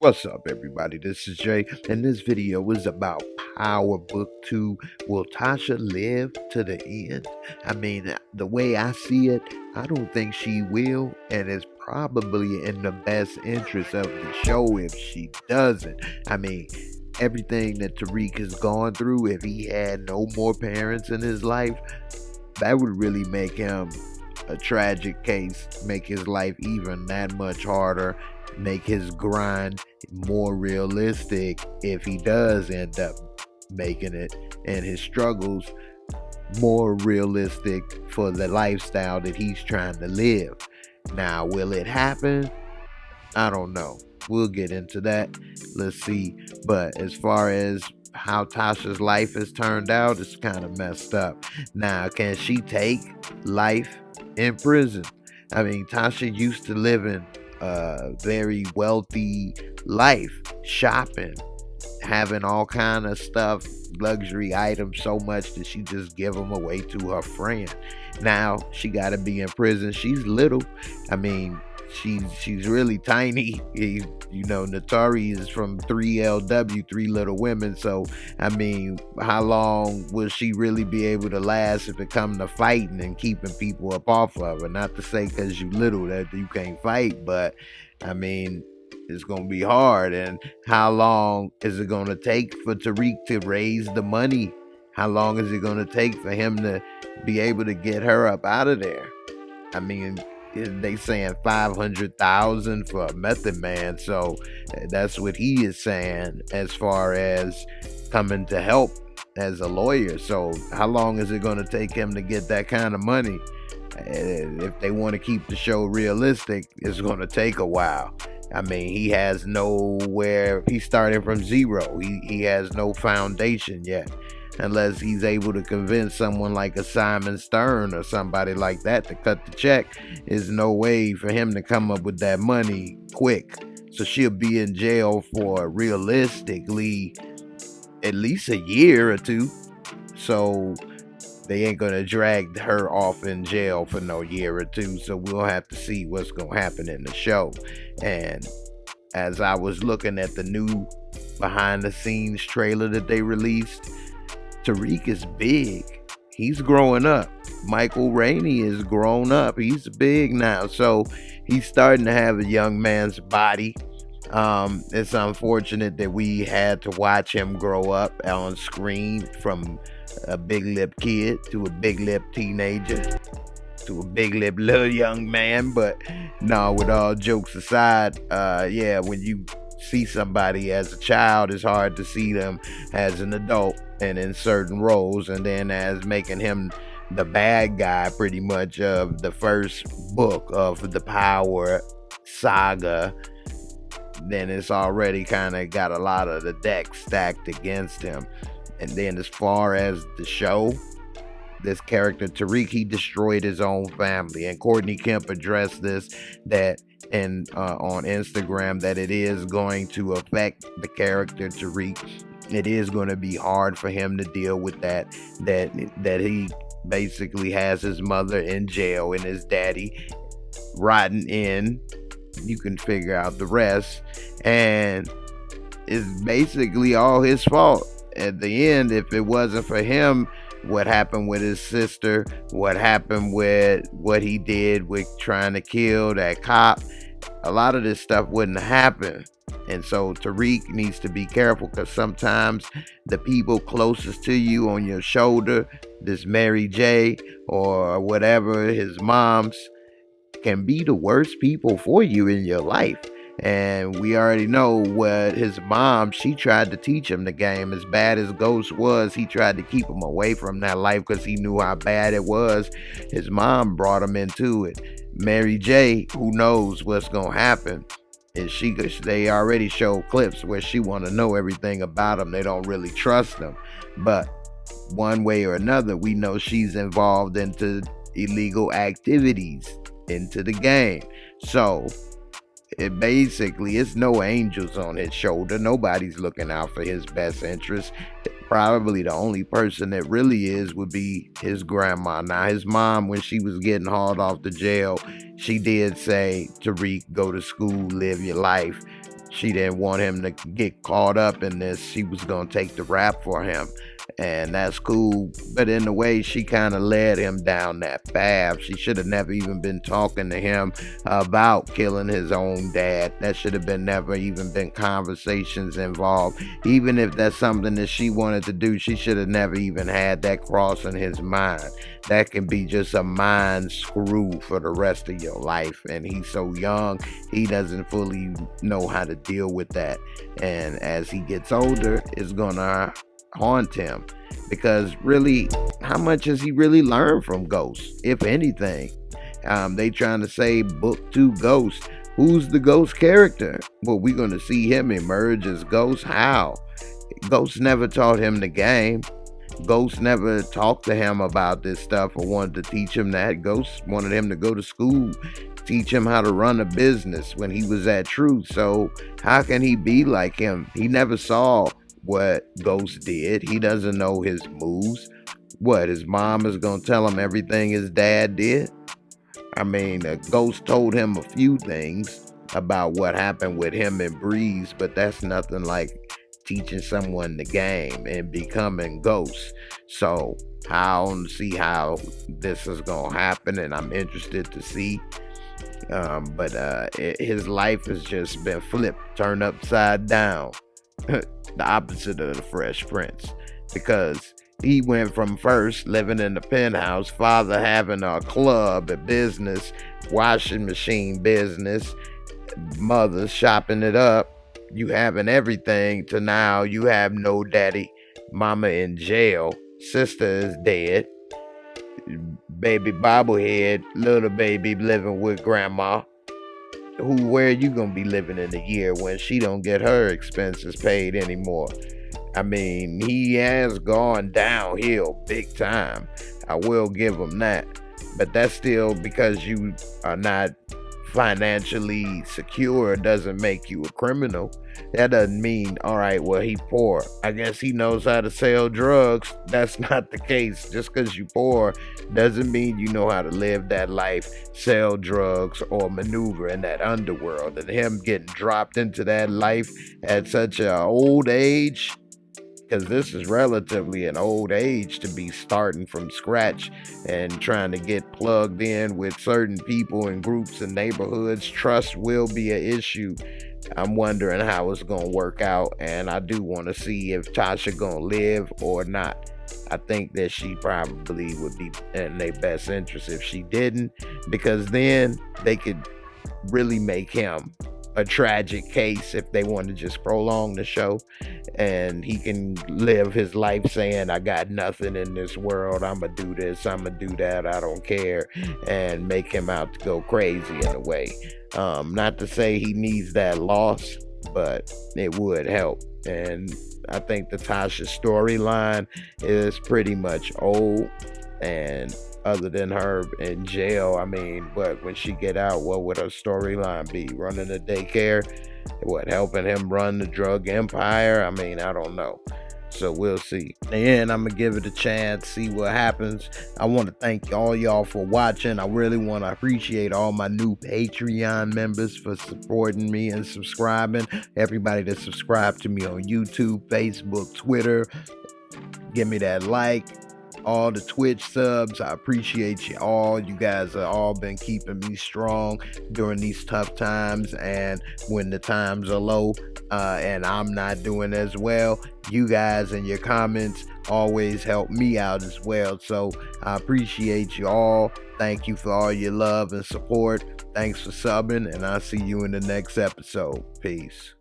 What's up, everybody? This is Jay, and this video is about Power Book 2. Will Tasha live to the end? I mean, the way I see it, I don't think she will, and it's probably in the best interest of the show if she doesn't. I mean, everything that Tariq has gone through, if he had no more parents in his life, that would really make him a tragic case, make his life even that much harder, make his grind more realistic if he does end up making it, and his struggles more realistic for the lifestyle that he's trying to live. Now, will it happen? I don't know. We'll get into that. Let's see. But as far as how Tasha's life has turned out, it's kind of messed up. Now, can she take life in prison? I mean, Tasha used to live in a very wealthy life, shopping, having all kind of stuff, luxury items, so much that she just give them away to her friend. Now she got to be in prison. She's little. I mean, she's really tiny. Natari is from 3LW, Three Little Women. So I mean, how long will she really be able to last if it comes to fighting and keeping people up off of her? Not to say because you little that you can't fight, but I mean, it's gonna be hard. And how long is it gonna take for Tariq to raise the money? How long is it gonna take for him to be able to get her up out of there? I mean, they saying 500,000 for a Method Man, so that's what he is saying as far as coming to help as a lawyer. So how long is it going to take him to get that kind of money? If they want to keep the show realistic, it's going to take a while. I mean, he has nowhere. He's starting from zero. He has no foundation yet. Unless he's able to convince someone like a Simon Stern or somebody like that to cut the check, there's no way for him to come up with that money quick. So she'll be in jail for realistically at least a year or two. So they ain't gonna drag her off in jail for no year or two. So we'll have to see what's gonna happen in the show. And as I was looking at the new behind the scenes trailer that they released, Tariq is big. He's growing up. Michael Rainey is grown up. He's big now. So he's starting to have a young man's body. It's unfortunate that we had to watch him grow up on screen from a big lip kid to a big lip teenager to a big lip little young man. But no, with all jokes aside, yeah, when you see somebody as a child, it's hard to see them as an adult and in certain roles, and then as making him the bad guy pretty much of the first book of the Power saga, then it's already kind of got a lot of the deck stacked against him. And then as far as the show, this character Tariq, he destroyed his own family, and Courtney Kemp addressed this that and on Instagram, that it is going to affect the character Tariq. It is going to be hard for him to deal with that he basically has his mother in jail and his daddy rotting in. You can figure out the rest, and it's basically all his fault at the end. If it wasn't for him, what happened with his sister, what happened with what he did with trying to kill that cop, a lot of this stuff wouldn't happen. And so Tariq needs to be careful, because sometimes the people closest to you on your shoulder, this Mary J or whatever, his moms, can be the worst people for you in your life. And we already know what his mom, she tried to teach him the game. As bad as Ghost was, he tried to keep him away from that life because he knew how bad it was. His mom brought him into it. Mary J, who knows what's gonna happen? They already show clips where she want to know everything about him. They don't really trust him, but one way or another, we know she's involved into illegal activities into the game. So it's no angels on his shoulder. Nobody's looking out for his best interest. Probably the only person that really is would be his grandma. Now, his mom, when she was getting hauled off to jail, she did say, Tariq, go to school, live your life. She didn't want him to get caught up in this. She was going to take the rap for him. And that's cool. But in a way, she kind of led him down that path. She should have never even been talking to him about killing his own dad. That should have been never even been conversations involved. Even if that's something that she wanted to do, she should have never even had that cross in his mind. That can be just a mind screw for the rest of your life. And he's so young, he doesn't fully know how to deal with that. And as he gets older, it's gonna haunt him, because really, how much has he really learned from Ghost, if anything? They trying to say book 2 Ghost. Who's the Ghost character? Well, we're gonna see him emerge as Ghost. How? Ghost never taught him the game. Ghost never talked to him about this stuff or wanted to teach him that. Ghost wanted him to go to school, teach him how to run a business when he was at Truth. So how can he be like him? He never saw what Ghost did. He doesn't know his moves. What, his mom is gonna tell him everything his dad did? I mean, Ghost told him a few things about what happened with him and Breeze, but that's nothing like teaching someone the game and becoming Ghost. So I don't see how this is gonna happen, and I'm interested to see. His life has just been flipped, turned upside down. The opposite of the Fresh Prince, because he went from first living in the penthouse, father having a club, a business, washing machine business, mother shopping it up, you having everything, to now you have no daddy, mama in jail, sister is dead, baby bobblehead, little baby living with grandma. Where are you gonna be living in a year when she don't get her expenses paid anymore? I mean, he has gone downhill big time. I will give him that. But that's still because you are not financially secure doesn't make you a criminal. That doesn't mean, all right, well, he poor, I guess he knows how to sell drugs. That's not the case. Just because you poor doesn't mean you know how to live that life, sell drugs, or maneuver in that underworld. And him getting dropped into that life at such an old age, because this is relatively an old age to be starting from scratch and trying to get plugged in with certain people and groups and neighborhoods. Trust will be an issue. I'm wondering how it's going to work out, and I do want to see if Tasha going to live or not. I think that she probably would be in their best interest if she didn't, because then they could really make him a tragic case if they want to just prolong the show, and he can live his life saying, I got nothing in this world, I'm gonna do this, I'm gonna do that, I don't care, and make him out to go crazy in a way. Not to say he needs that loss, but it would help. And I think the Tasha storyline is pretty much old, and other than her in jail, I mean, but when she get out, what would her storyline be? Running a daycare? What, helping him run the drug empire? I mean, I don't know. So we'll see. And I'm gonna give it a chance, see what happens. I want to thank all y'all for watching. I really want to appreciate all my new Patreon members for supporting me and subscribing. Everybody that subscribed to me on YouTube, Facebook, Twitter, give me that like. All the Twitch subs, I appreciate you all. You guys have all been keeping me strong during these tough times, and when the times are low and I'm not doing as well, you guys and your comments always help me out as well. So I appreciate you all. Thank you for all your love and support. Thanks for subbing, and I'll see you in the next episode. Peace.